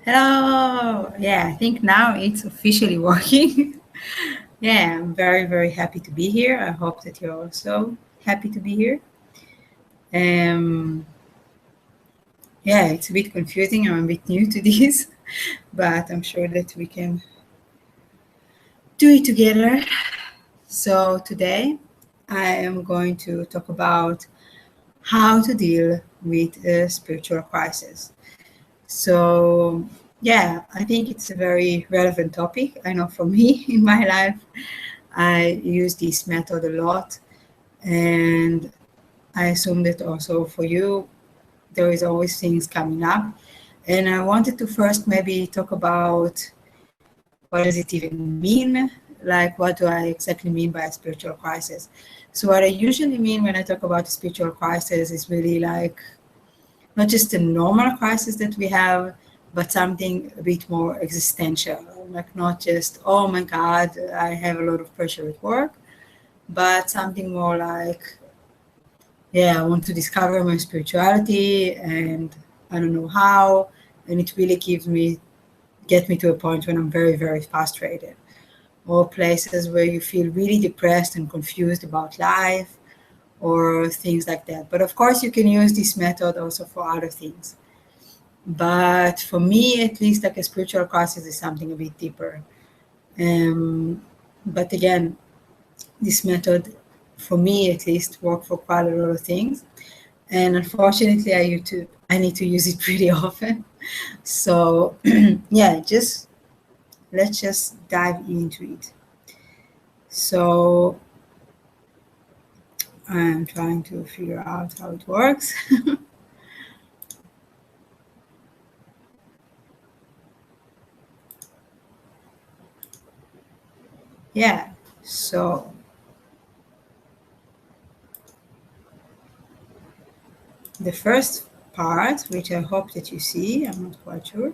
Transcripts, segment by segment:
Hello. Yeah, I think now it's officially working. Yeah, I'm very, very happy to be here. I hope that you're also happy to be here. Um, yeah, it's a bit confusing. I'm a bit new to this, but I'm sure that we can do it together. So today I am going to talk about how to deal with a spiritual crisis. So yeah, I think it's a very relevant topic. I know for me in my life, I use this method a lot, and I assume that also for you, there is always things coming up. And I wanted to first maybe talk about what does it even mean? Like, what do I exactly mean by a spiritual crisis? So what I usually mean when I talk about a spiritual crisis is really like not just a normal crisis that we have, but something a bit more existential. Like not just, oh my God, I have a lot of pressure at work, but something more like, yeah, I want to discover my spirituality and I don't know how. And it really get me to a point when I'm very, very frustrated. Or places where you feel really depressed and confused about life or things like that. But of course, you can use this method also for other things. But for me, at least, like a spiritual crisis is something a bit deeper. But again, this method, for me at least, worked for quite a lot of things. And unfortunately, I need to use it pretty often. So yeah, let's just dive into it. So I'm trying to figure out how it works. Yeah, so the first part, which I hope that you see, I'm not quite sure,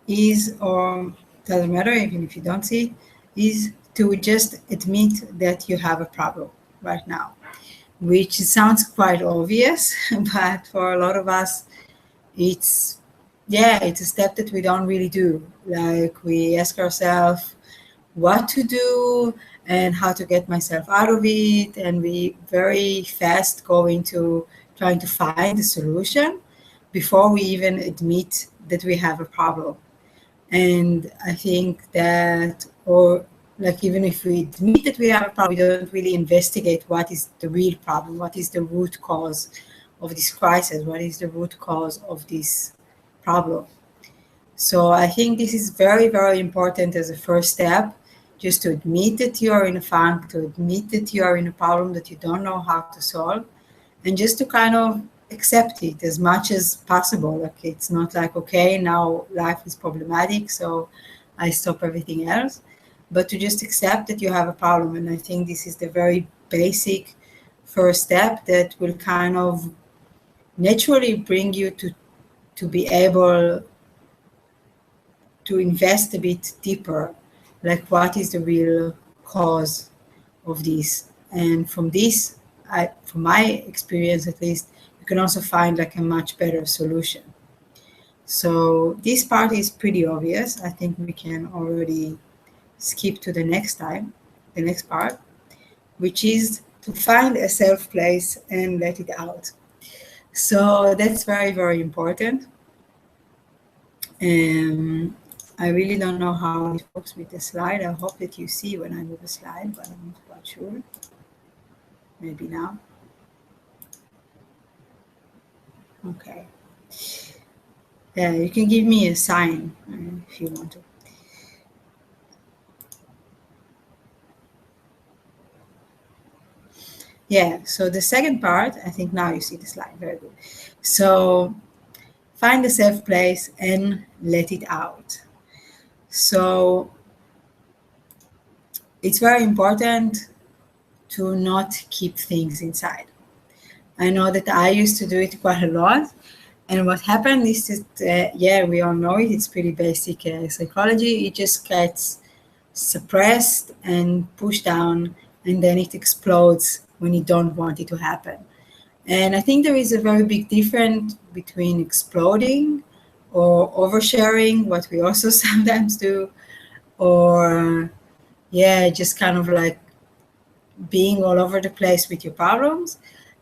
is, or doesn't matter even if you don't see it, is to just admit that you have a problem right now, which sounds quite obvious, but for a lot of us, it's, yeah, it's a step that we don't really do. Like we ask ourselves what to do and how to get myself out of it, and we very fast go into trying to find a solution before we even admit that we have a problem. And I think that, or like even if we admit that we have a problem, we don't really investigate what is the real problem, what is the root cause of this crisis, what is the root cause of this problem. So I think this is very, very important as a first step, just to admit that you are in a funk, to admit that you are in a problem that you don't know how to solve, and just to kind of accept it as much as possible. Like it's not like, okay, now life is problematic, so I stop everything else, but to just accept that you have a problem. And I think this is the very basic first step that will kind of naturally bring you to be able to invest a bit deeper, like what is the real cause of this. And from this, from my experience at least, you can also find like a much better solution. So this part is pretty obvious. I think we can already skip to the next part, which is to find a safe place and let it out. So that's very, very important. I really don't know how it works with the slide. I hope that you see when I move a slide, but I'm not quite sure. Maybe now. Okay. Yeah, you can give me a sign if you want to. Yeah, so the second part, I think now you see the slide, very good. So find a safe place and let it out. So it's very important to not keep things inside. I know that I used to do it quite a lot. And what happened is that, yeah, we all know it, it's pretty basic psychology. It just gets suppressed and pushed down, and then it explodes when you don't want it to happen. And I think there is a very big difference between exploding or oversharing, what we also sometimes do, or just kind of like being all over the place with your problems.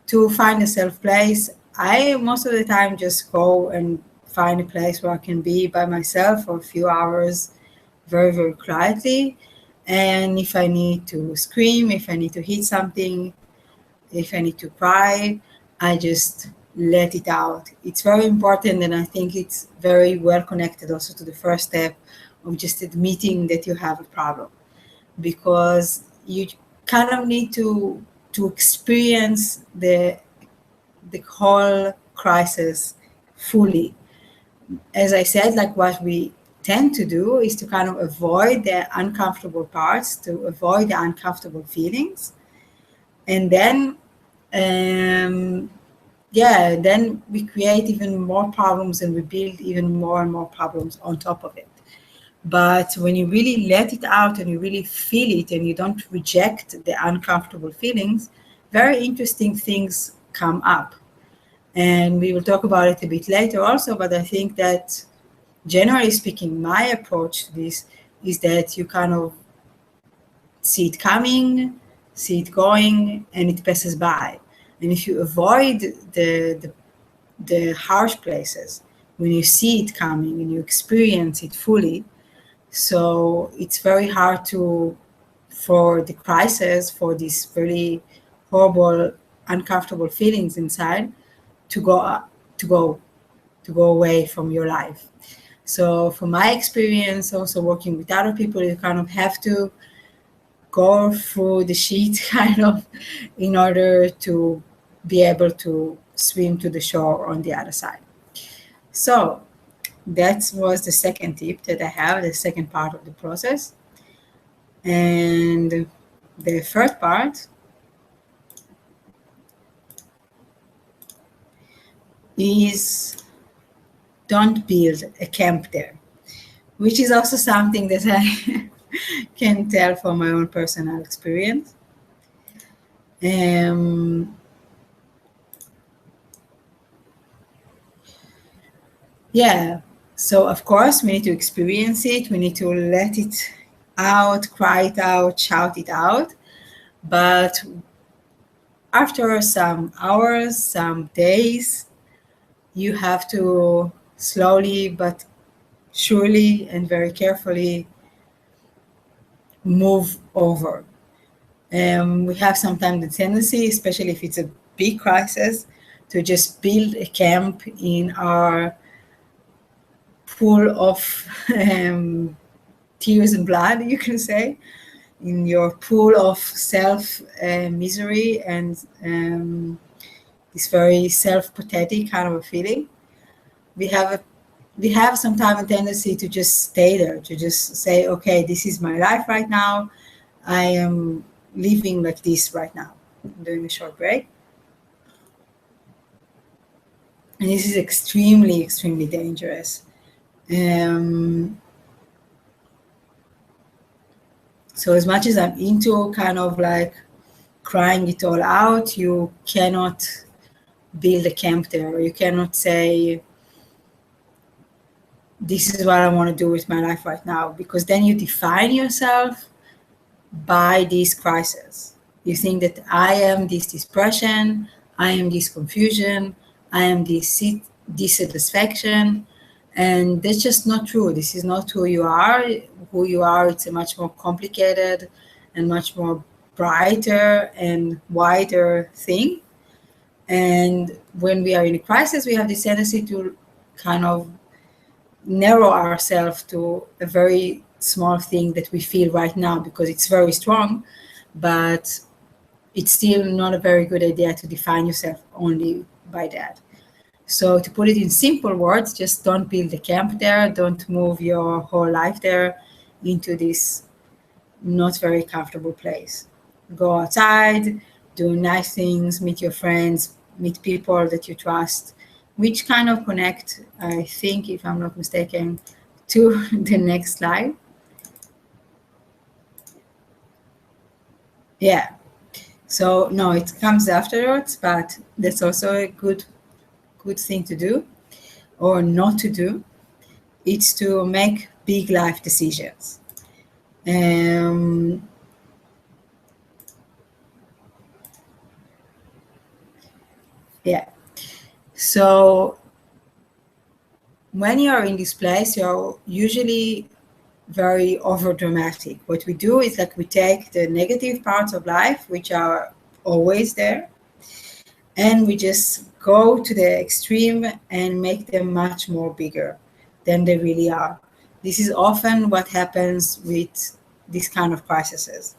To find a safe place, I most of the time just go and find a place where I can be by myself for a few hours, very, very quietly. And if I need to scream, if I need to hit something, if I need to cry, I just let it out. It's very important, and I think it's very well connected also to the first step of just admitting that you have a problem, because you kind of need to experience the whole crisis fully. As I said, like what we tend to do is to kind of avoid the uncomfortable parts, to avoid the uncomfortable feelings, and then then we create even more problems and we build even more and more problems on top of it. But when you really let it out and you really feel it and you don't reject the uncomfortable feelings, very interesting things come up. And we will talk about it a bit later also, but I think that generally speaking, my approach to this is that you kind of see it coming, see it going, and it passes by. And if you avoid the harsh places, when you see it coming and you experience it fully, so it's very hard for the crisis, for these really horrible, uncomfortable feelings inside to go away from your life. So from my experience, also working with other people, you kind of have to go through the sheet kind of in order to be able to swim to the shore on the other side. So that was the second tip that I have, the second part of the process. And the third part is don't build a camp there, which is also something that I can tell from my own personal experience. So of course we need to experience it, we need to let it out, cry it out, shout it out. But after some hours, some days, you have to slowly but surely and very carefully move over. We have sometimes the tendency, especially if it's a big crisis, to just build a camp in our pool of tears and blood, you can say, in your pool of self misery and this very self-pathetic kind of a feeling. We have sometimes a tendency to just stay there, to just say, okay, this is my life right now. I am living like this right now. I'm doing a short break. And this is extremely, extremely dangerous. So as much as I'm into kind of like crying it all out, you cannot build a camp there. You cannot say, this is what I want to do with my life right now, because then you define yourself by this crisis. You think that I am this depression, I am this confusion, I am this dissatisfaction, and that's just not true. This is not who you are. Who you are, it's a much more complicated and much more brighter and wider thing. And when we are in a crisis, we have this tendency to kind of narrow ourselves to a very small thing that we feel right now because it's very strong, but it's still not a very good idea to define yourself only by that. So to put it in simple words, just don't build a camp there, don't move your whole life there into this not very comfortable place. Go outside, do nice things, meet your friends, meet people that you trust, which kind of connect, I think, if I'm not mistaken, to the next slide. Yeah. So no, it comes afterwards, but that's also a good thing to do or not to do. it's to make big life decisions. Yeah. So when you're in this place, you're usually very over dramatic. What we do is like we take the negative parts of life, which are always there, and we just go to the extreme and make them much more bigger than they really are. This is often what happens with this kind of crises.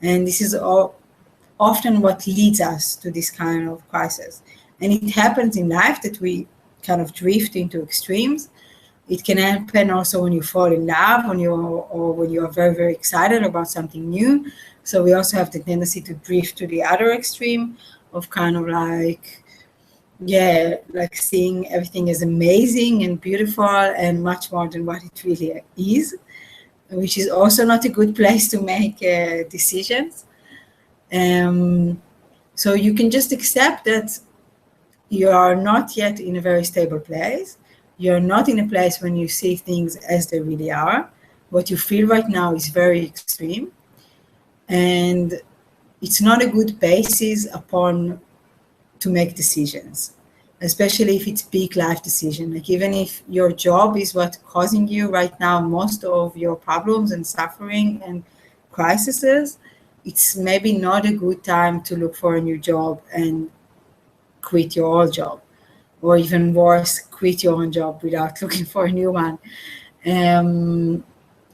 And this is often what leads us to this kind of crisis. And it happens in life that we kind of drift into extremes. It can happen also when you fall in love, or when you are very, very excited about something new. So we also have the tendency to drift to the other extreme of kind of like, yeah, like seeing everything as amazing and beautiful and much more than what it really is, which is also not a good place to make decisions. So you can just accept that you are not yet in a very stable place. You're not in a place when you see things as they really are. What you feel right now is very extreme. And it's not a good basis upon to make decisions, especially if it's big life decision. Like even if your job is what's causing you right now most of your problems and suffering and crises, it's maybe not a good time to look for a new job and quit your old job, or even worse, quit your own job without looking for a new one.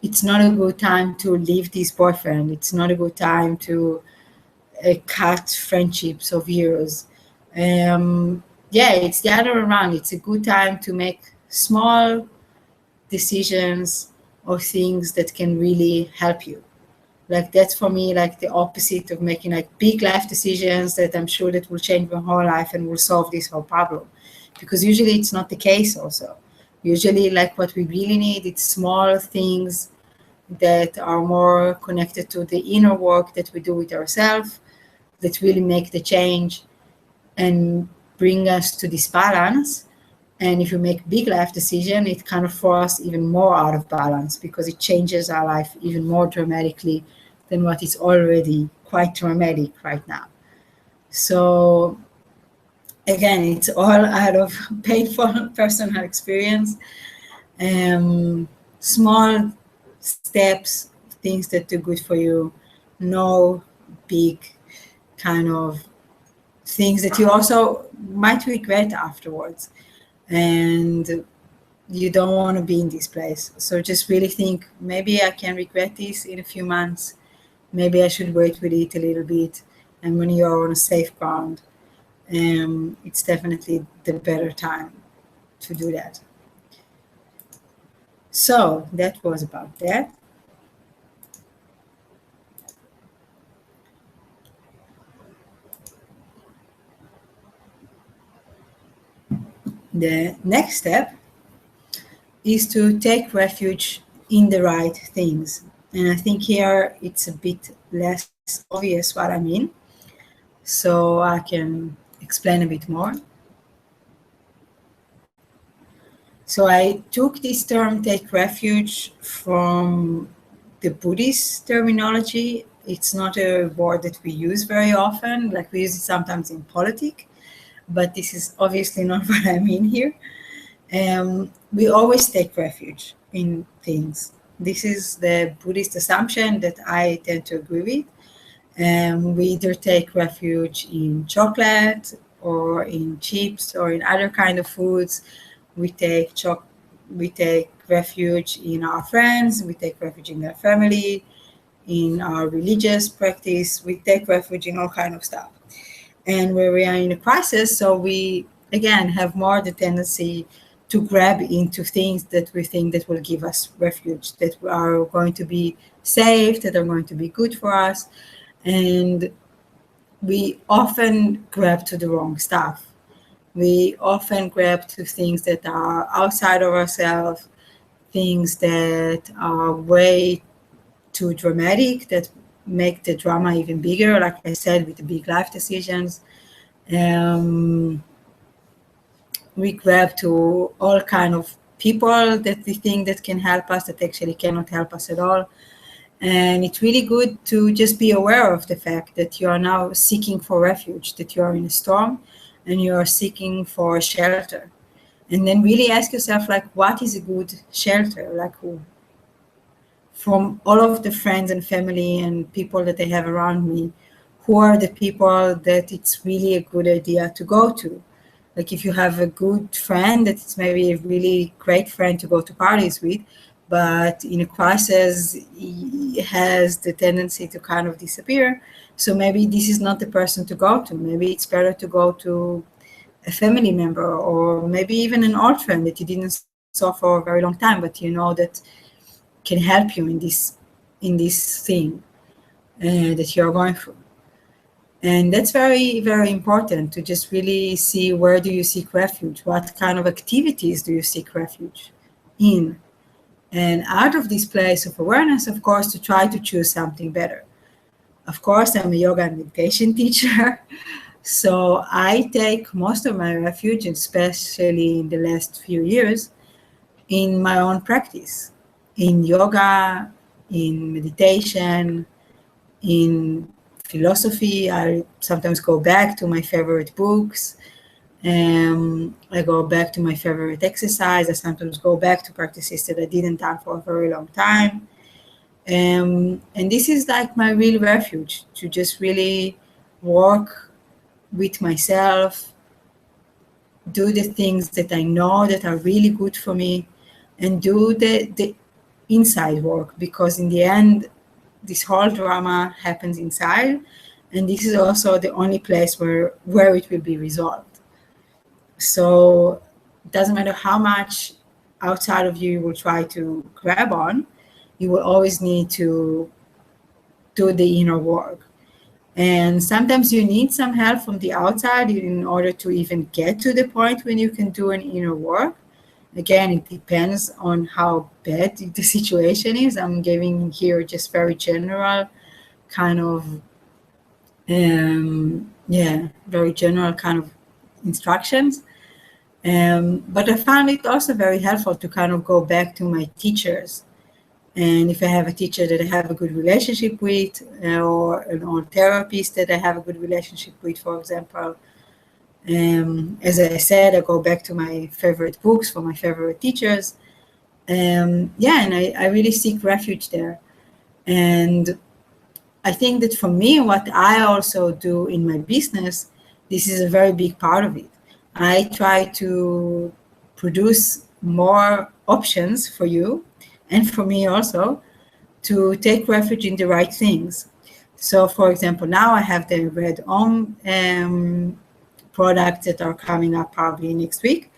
It's not a good time to leave this boyfriend. It's not a good time to cut friendships of years. Yeah, it's the other way around. It's a good time to make small decisions or things that can really help you. Like that's for me like the opposite of making like big life decisions that I'm sure that will change my whole life and will solve this whole problem. Because usually it's not the case also. Usually like what we really need, it's small things that are more connected to the inner work that we do with ourselves, that really make the change and bring us to this balance. And if you make big life decision, it kind of forces even more out of balance because it changes our life even more dramatically than what is already quite dramatic right now. So again, it's all out of painful personal experience. Small steps, things that do good for you, no big kind of things that you also might regret afterwards. And you don't want to be in this place. So just really think, maybe I can regret this in a few months. Maybe I should wait with it a little bit. And when you're on a safe ground, it's definitely the better time to do that. So that was about that. The next step is to take refuge in the right things. And I think here it's a bit less obvious what I mean. So I can explain a bit more. So I took this term, take refuge, from the Buddhist terminology. It's not a word that we use very often, like we use it sometimes in politics, but this is obviously not what I mean here. We always take refuge in things. This is the Buddhist assumption that I tend to agree with. We either take refuge in chocolate or in chips or in other kind of foods. We take refuge in our friends. We take refuge in our family, in our religious practice. We take refuge in all kind of stuff. And where we are in a crisis, so we again have more the tendency to grab into things that we think that will give us refuge, that are going to be safe, that are going to be good for us. And we often grab to the wrong stuff. We often grab to things that are outside of ourselves, things that are way too dramatic, that make the drama even bigger, like I said, with the big life decisions. We grab to all kind of people that we think that can help us that actually cannot help us at all. And it's really good to just be aware of the fact that you are now seeking for refuge, that you are in a storm and you are seeking for shelter. And then really ask yourself, like, what is a good shelter? Like, from all of the friends and family and people that I have around me, who are the people that it's really a good idea to go to? Like, if you have a good friend that it's maybe a really great friend to go to parties with, but in a crisis he has the tendency to kind of disappear, so maybe this is not the person to go to. Maybe it's better to go to a family member, or maybe even an old friend that you didn't saw for a very long time, but you know that can help you in this thing that you're going through. And that's very, very important, to just really see, where do you seek refuge? What kind of activities do you seek refuge in? And out of this place of awareness, of course, to try to choose something better. Of course, I'm a yoga and meditation teacher, so I take most of my refuge, especially in the last few years, in my own practice, in yoga, in meditation, in philosophy. I sometimes go back to my favorite books. I go back to my favorite exercise. I sometimes go back to practices that I didn't done for a very long time. And this is like my real refuge, to just really work with myself, do the things that I know that are really good for me, and do the inside work, because in the end, this whole drama happens inside, and this is also the only place where it will be resolved. So it doesn't matter how much outside of you will try to grab on, you will always need to do the inner work. And sometimes you need some help from the outside in order to even get to the point when you can do an inner work. Again, it depends on how bad the situation is. I'm giving here just very general kind of, very general kind of instructions. But I found it also very helpful to kind of go back to my teachers. And if I have a teacher that I have a good relationship with, or an old therapist that I have a good relationship with, for example, as I said, I go back to my favorite books for my favorite teachers. And I really seek refuge there. And I think that for me, what I also do in my business, this is a very big part of it. I try to produce more options for you and for me also to take refuge in the right things. So, for example, now I have the Red Om products that are coming up probably next week.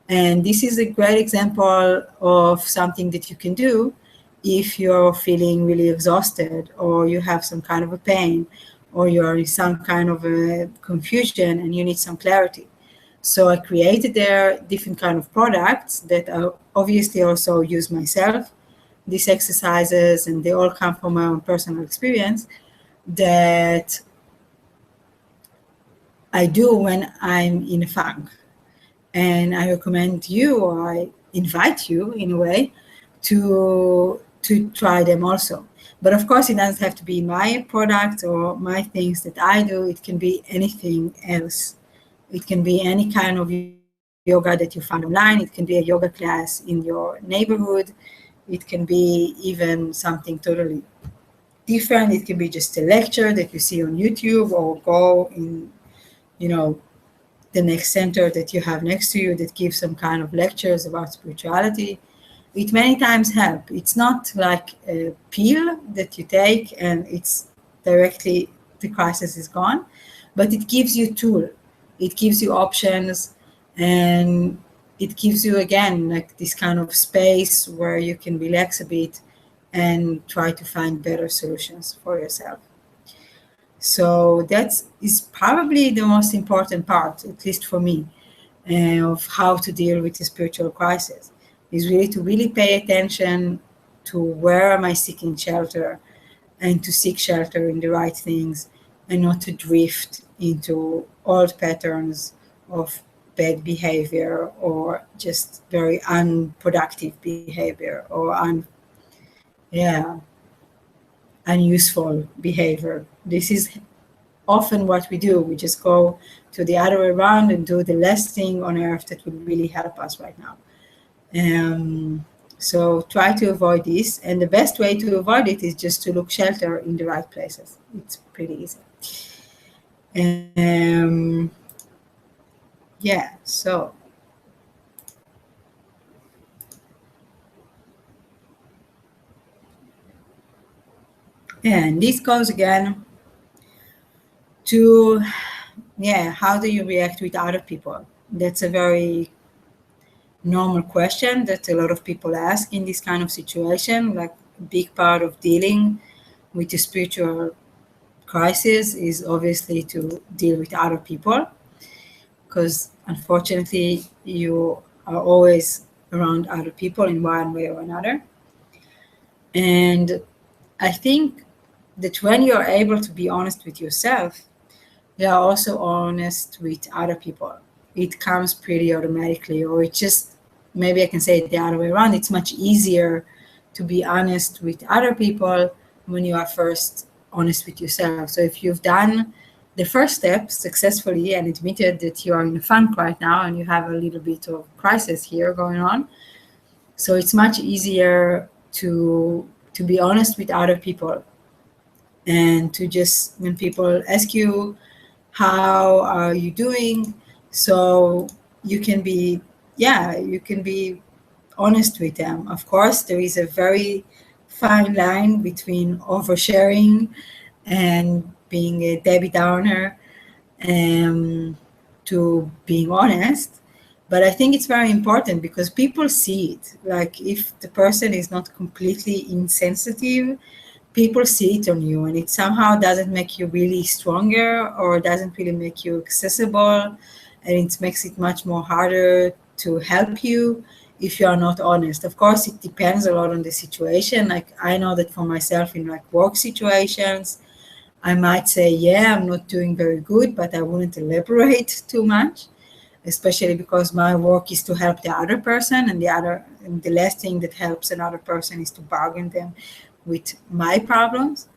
And this is a great example of something that you can do if you're feeling really exhausted, or you have some kind of a pain, or you're in some kind of a confusion and you need some clarity. So I created there different kind of products that I obviously also use myself, these exercises, and they all come from my own personal experience, that I do when I'm in a funk. And I recommend you, or I invite you in a way, to try them also. But of course, it doesn't have to be my product or my things that I do. It can be anything else. It can be any kind of yoga that you find online. It can be a yoga class in your neighborhood. It can be even something totally different. It can be just a lecture that you see on YouTube, or go in, the next center that you have next to you that gives some kind of lectures about spirituality. It many times help. It's not like a pill that you take and it's directly the crisis is gone, but it gives you tool. It gives you options, and it gives you, again, like this kind of space where you can relax a bit and try to find better solutions for yourself. So that is probably the most important part, at least for me, of how to deal with the spiritual crisis, is really to really pay attention to where am I seeking shelter, and to seek shelter in the right things, and not to drift into old patterns of bad behavior or just very unproductive behavior or unuseful behavior. This is often what we do. We just go to the other way around and do the less thing on earth that would really help us right now. So try to avoid this, and the best way to avoid it is just to look shelter in the right places. It's pretty easy. So and this goes again to how do you react with other people? That's a very normal question that a lot of people ask in this kind of situation. Like, a big part of dealing with a spiritual crisis is obviously to deal with other people, because unfortunately you are always around other people in one way or another. And I think that when you're able to be honest with yourself, you are also honest with other people. It comes pretty automatically, or it just, maybe I can say it the other way around. It's much easier to be honest with other people when you are first honest with yourself. So if you've done the first step successfully and admitted that you are in a funk right now and you have a little bit of crisis here going on, so it's much easier to be honest with other people, and to just, when people ask you, how are you doing? So you can be honest with them. Of course, there is a very fine line between oversharing and being a Debbie Downer to being honest. But I think it's very important because people see it. Like, if the person is not completely insensitive, people see it on you, and it somehow doesn't make you really stronger, or doesn't really make you accessible, and it makes it much more harder to help you if you are not honest. Of course, it depends a lot on the situation. Like, I know that for myself, in like work situations, I might say, I'm not doing very good, but I wouldn't elaborate too much, especially because my work is to help the other person, and the last thing that helps another person is to bargain them with my problems.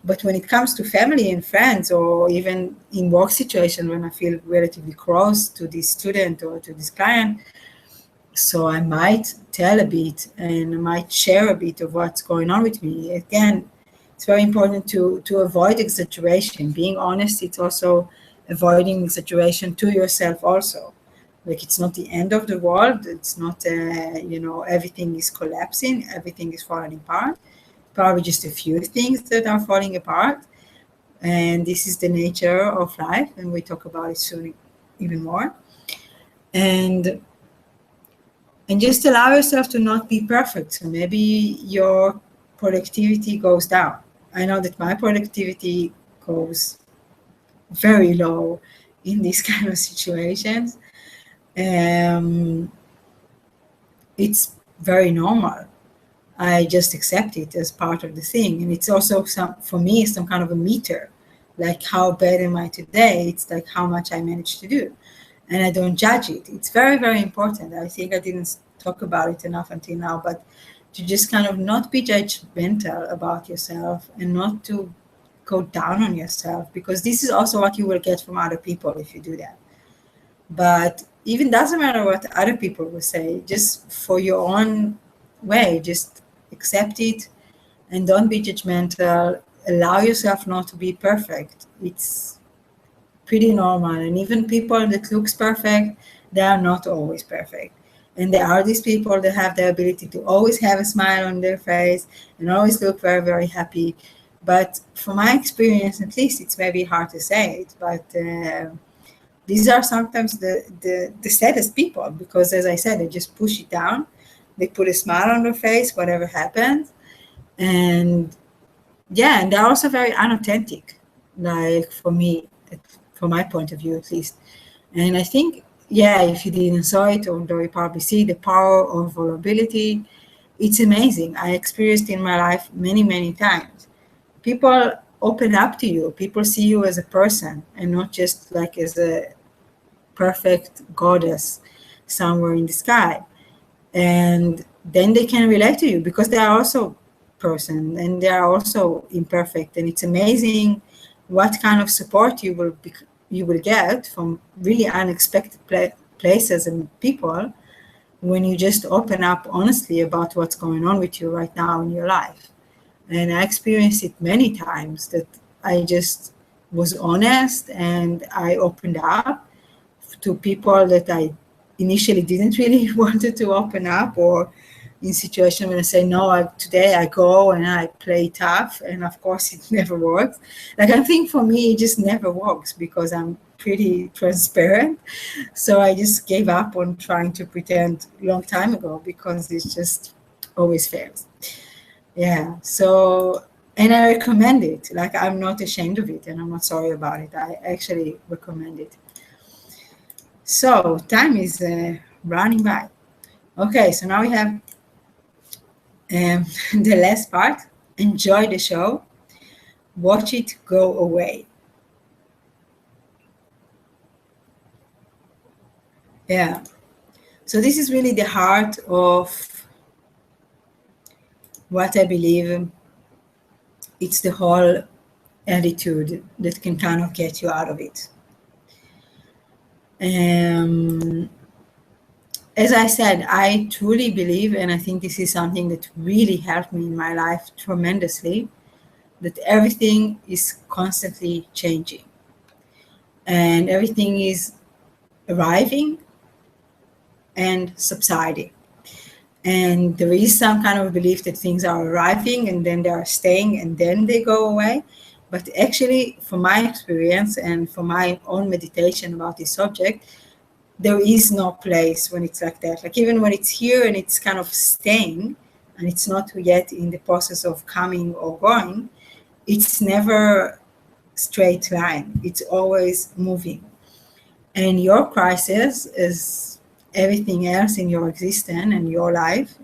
But when it comes to family and friends, or even in work situation, when I feel relatively close to this student or to this client, so I might tell a bit and I might share a bit of what's going on with me. Again, it's very important to avoid exaggeration. Being honest, it's also avoiding exaggeration to yourself also. Like, it's not the end of the world. It's not, everything is collapsing, everything is falling apart. Probably just a few things that are falling apart. And this is the nature of life, and we talk about it soon even more. And just allow yourself to not be perfect. So maybe your productivity goes down. I know that my productivity goes very low in these kind of situations. It's very normal. I just accept it as part of the thing. And it's also, for me, some kind of a meter. Like, how bad am I today? It's like how much I managed to do. And I don't judge it. It's very, very important. I think I didn't talk about it enough until now, but to just kind of not be judgmental about yourself and not to go down on yourself, because this is also what you will get from other people if you do that. But even doesn't matter what other people will say, just for your own way, just accept it and don't be judgmental. Allow yourself not to be perfect. It's pretty normal. And even people that looks perfect, they are not always perfect. And there are these people that have the ability to always have a smile on their face and always look very, very happy. But from my experience, at least, it's maybe hard to say it, but these are sometimes the saddest people, because, as I said, they just push it down. They put a smile on their face, whatever happens. And they're also very unauthentic, like, for me, from my point of view, at least. And I think, if you didn't saw it, although you probably see the power of vulnerability, it's amazing. I experienced in my life many, many times. People open up to you. People see you as a person and not just like as a perfect goddess somewhere in the sky. And then they can relate to you because they are also person and they are also imperfect. And it's amazing what kind of support you will get from really unexpected places and people when you just open up honestly about what's going on with you right now in your life. And I experienced it many times that I just was honest and I opened up to people that I initially didn't really wanted to open up, or in situations when I say, no, today I go and I play tough, and of course it never works. Like, I think for me, it just never works because I'm pretty transparent. So I just gave up on trying to pretend a long time ago because it just always fails. Yeah, so, and I recommend it. Like, I'm not ashamed of it and I'm not sorry about it. I actually recommend it. So time is running by. Okay, so now we have the last part. Enjoy the show. Watch it go away. Yeah. So this is really the heart of what I believe. It's the whole attitude that can kind of get you out of it. As I said, I truly believe, and I think this is something that really helped me in my life tremendously, that everything is constantly changing and everything is arriving and subsiding. And there is some kind of belief that things are arriving and then they are staying and then they go away. But actually, from my experience and from my own meditation about this subject, there is no place when it's like that. Like, even when it's here and it's kind of staying and it's not yet in the process of coming or going, it's never straight line. It's always moving. And your crisis is everything else in your existence and your life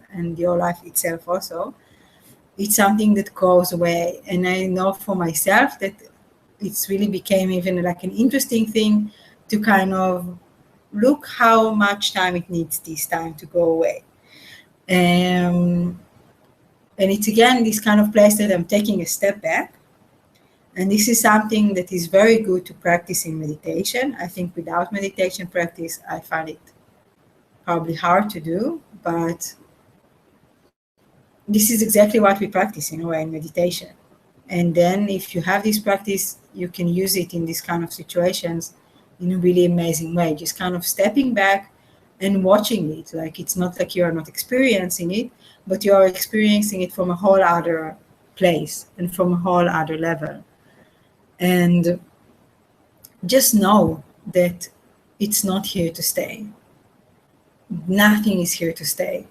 itself also. It's something that goes away. And I know for myself that it's really became even like an interesting thing to kind of look how much time it needs this time to go away. And it's again this kind of place that I'm taking a step back. And this is something that is very good to practice in meditation. I think without meditation practice, I find it probably hard to do, but this is exactly what we practice in a way in meditation. And then if you have this practice, you can use it in these kind of situations in a really amazing way, just kind of stepping back and watching it. Like, it's not like you're not experiencing it, but you're experiencing it from a whole other place and from a whole other level. And just know that it's not here to stay. Nothing is here to stay.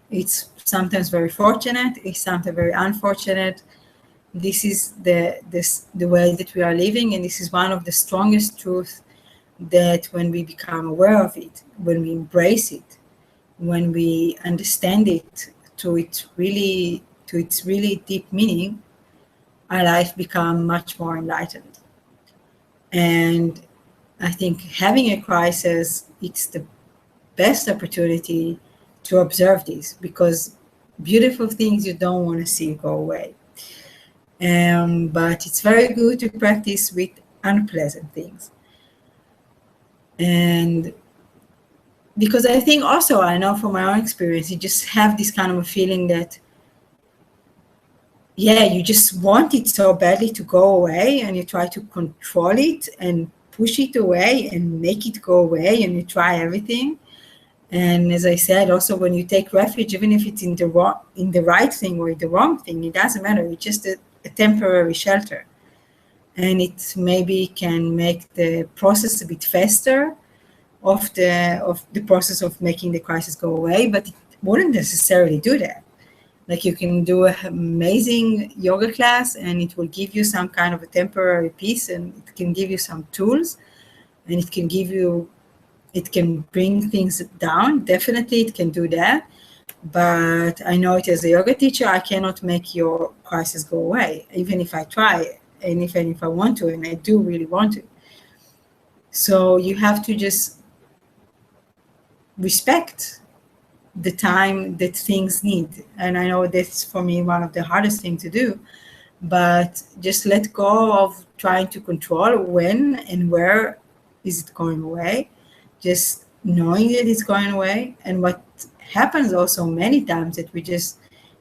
It's sometimes very fortunate, it's sometimes very unfortunate. This is the way that we are living, and this is one of the strongest truths that when we become aware of it, when we embrace it, when we understand it to its really deep meaning, our life becomes much more enlightened. And I think having a crisis, it's the best opportunity to observe this, because beautiful things you don't want to see go away. But it's very good to practice with unpleasant things. And because I think also, I know from my own experience, you just have this kind of a feeling that, yeah, you just want it so badly to go away, and you try to control it and push it away and make it go away, and you try everything. And as I said, also when you take refuge, even if it's in the right thing or the wrong thing, it doesn't matter. It's just a temporary shelter. And it maybe can make the process a bit faster of the process of making the crisis go away, but it wouldn't necessarily do that. Like, you can do an amazing yoga class and it will give you some kind of a temporary peace, and it can give you some tools, and it can bring things down. Definitely it can do that. But I know it as a yoga teacher, I cannot make your crisis go away, even if I try, and if I want to, and I do really want to. So you have to just respect the time that things need. And I know that's for me one of the hardest things to do, but just let go of trying to control when and where is it going away. Just knowing that it's going away. And what happens also many times that we just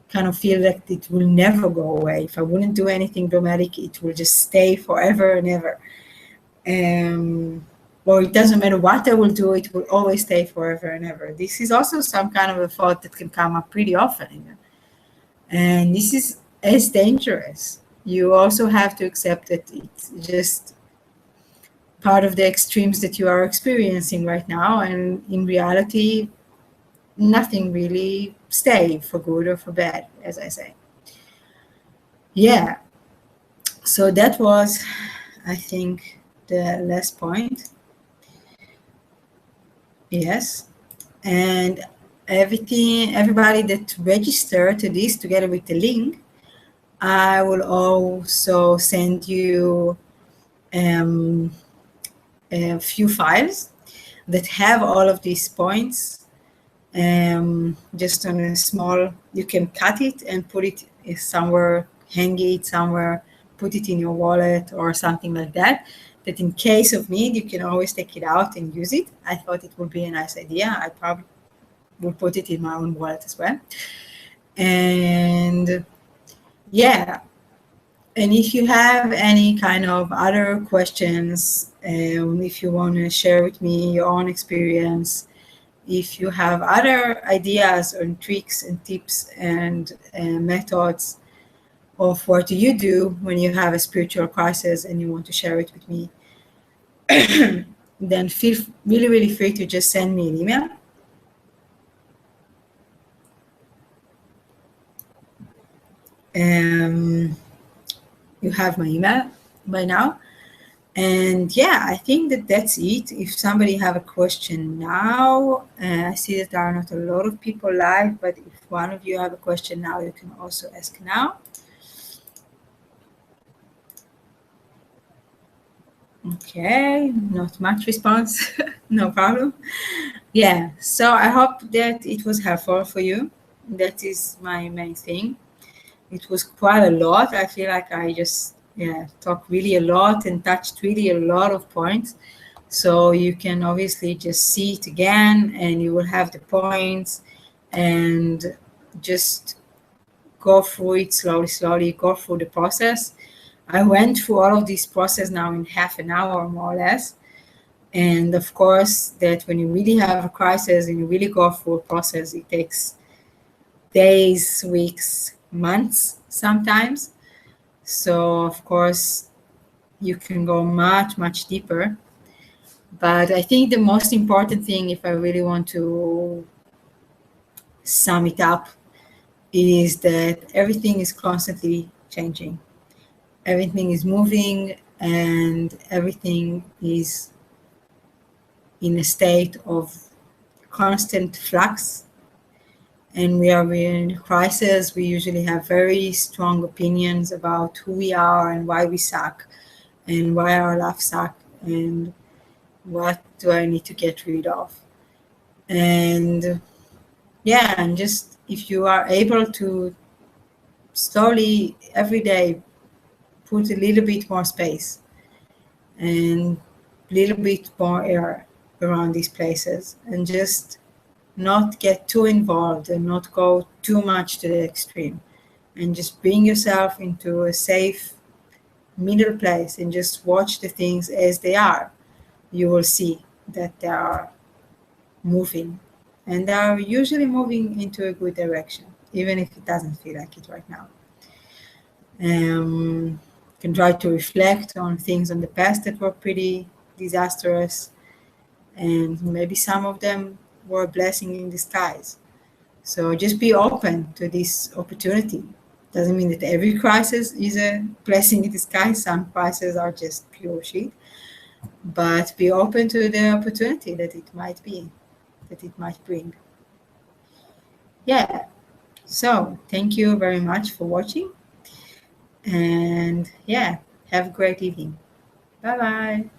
kind of feel like it will never go away. If I wouldn't do anything dramatic, it will just stay forever and ever. Or it doesn't matter what I will do, it will always stay forever and ever. This is also some kind of a thought that can come up pretty often. And this is as dangerous. You also have to accept that it's just part of the extremes that you are experiencing right now. And in reality, nothing really stays for good or for bad, as I say. Yeah. So that was, I think, the last point. Yes. And everybody that registered to this together with the link, I will also send you a few files that have all of these points. Just on a small, you can cut it and put it somewhere, hang it somewhere, put it in your wallet or something like that. That in case of need, you can always take it out and use it. I thought it would be a nice idea. I probably will put it in my own wallet as well. And yeah, and if you have any kind of other questions, if you want to share with me your own experience, if you have other ideas or tricks and tips and methods of what do you do when you have a spiritual crisis and you want to share it with me, then feel really, really free to just send me an email. You have my email by now. And yeah, I think that that's it. If somebody have a question now, I see that there are not a lot of people live, but if one of you have a question now, you can also ask now. Okay, not much response. No problem. Yeah, so I hope that it was helpful for you. That is my main thing. It was quite a lot. I feel like I just talked really a lot and touched really a lot of points. So you can obviously just see it again and you will have the points and just go through it slowly, go through the process. I went through all of this process now in half an hour, more or less. And of course, that when you really have a crisis and you really go through a process, it takes days, weeks, months sometimes. So of course, you can go much, much deeper. But I think the most important thing, if I really want to sum it up, is that everything is constantly changing. Everything is moving and everything is in a state of constant flux. And we are in a crisis. We usually have very strong opinions about who we are and why we suck and why our life suck and what do I need to get rid of. And yeah, and just if you are able to slowly every day put a little bit more space and a little bit more air around these places and just not get too involved and not go too much to the extreme and just bring yourself into a safe middle place and just watch the things as they are, you will see that they are moving and they are usually moving into a good direction, even if it doesn't feel like it right now. Can try to reflect on things in the past that were pretty disastrous, and maybe some of them were a blessing in disguise. So just be open to this opportunity. Doesn't mean that every crisis is a blessing in disguise. Some crises are just pure shit. But be open to the opportunity that it might be, that it might bring. Yeah. So thank you very much for watching. And yeah, have a great evening. Bye-bye.